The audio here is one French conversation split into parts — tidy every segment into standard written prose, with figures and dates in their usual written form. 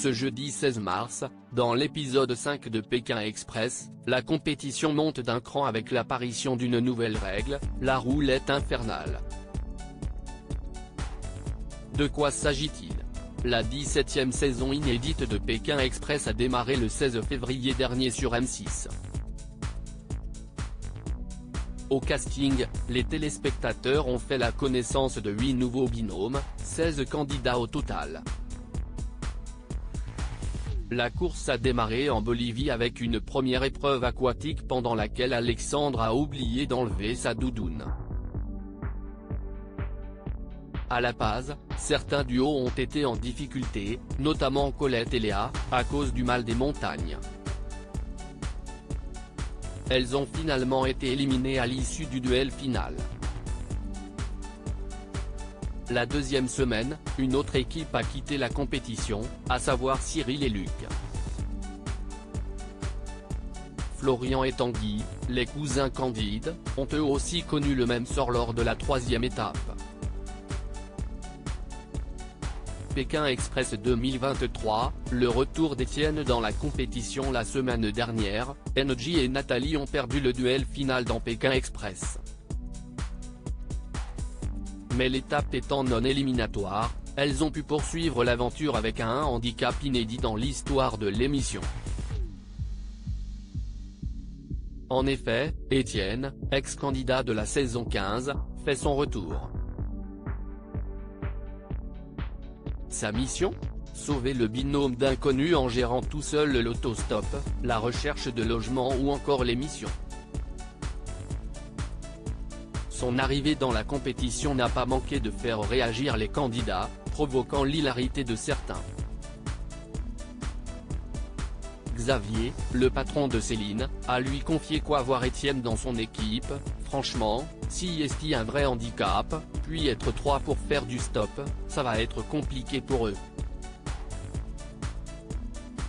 Ce jeudi 16 mars, dans l'épisode 5 de Pékin Express, la compétition monte d'un cran avec l'apparition d'une nouvelle règle, la roulette infernale. De quoi s'agit-il? La 17e saison inédite de Pékin Express a démarré le 16 février dernier sur M6. Au casting, les téléspectateurs ont fait la connaissance de 8 nouveaux binômes, 16 candidats au total. La course a démarré en Bolivie avec une première épreuve aquatique pendant laquelle Alexandre a oublié d'enlever sa doudoune. À La Paz, certains duos ont été en difficulté, notamment Colette et Léa, à cause du mal des montagnes. Elles ont finalement été éliminées à l'issue du duel final. La deuxième semaine, une autre équipe a quitté la compétition, à savoir Cyril et Luc. Florian et Tanguy, les cousins Candides, ont eux aussi connu le même sort lors de la troisième étape. Pékin Express 2023, le retour d'Étienne dans la compétition la semaine dernière, Engie et Nathalie ont perdu le duel final dans Pékin Express. Mais l'étape étant non éliminatoire, elles ont pu poursuivre l'aventure avec un handicap inédit dans l'histoire de l'émission. En effet, Étienne, ex-candidat de la saison 15, fait son retour. Sa mission ? Sauver le binôme d'inconnus en gérant tout seul l'autostop, la recherche de logement ou encore l'émission. Son arrivée dans la compétition n'a pas manqué de faire réagir les candidats, provoquant l'hilarité de certains. Xavier, le patron de Céline, a lui confié qu'avoir Étienne dans son équipe, franchement, si est un vrai handicap, puis être 3 pour faire du stop, ça va être compliqué pour eux.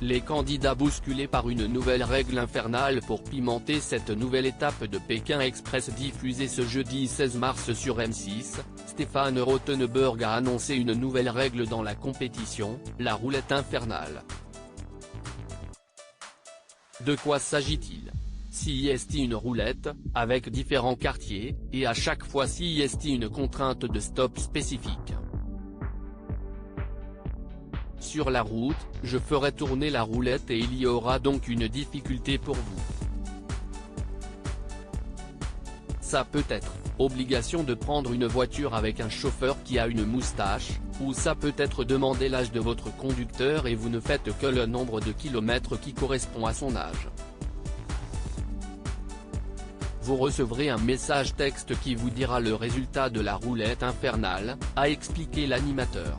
Les candidats bousculés par une nouvelle règle infernale pour pimenter cette nouvelle étape de Pékin Express diffusée ce jeudi 16 mars sur M6, Stéphane Rothenberg a annoncé une nouvelle règle dans la compétition, la roulette infernale. De quoi s'agit-il? Si est une roulette, avec différents quartiers, et à chaque fois si est une contrainte de stop spécifique. Sur la route, je ferai tourner la roulette et il y aura donc une difficulté pour vous. Ça peut être, obligation de prendre une voiture avec un chauffeur qui a une moustache, ou ça peut être demander l'âge de votre conducteur et vous ne faites que le nombre de kilomètres qui correspond à son âge. Vous recevrez un message texte qui vous dira le résultat de la roulette infernale, a expliqué l'animateur.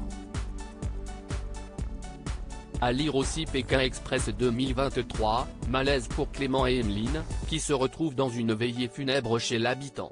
À lire aussi Pékin Express 2023, malaise pour Clément et Emeline, qui se retrouvent dans une veillée funèbre chez l'habitant.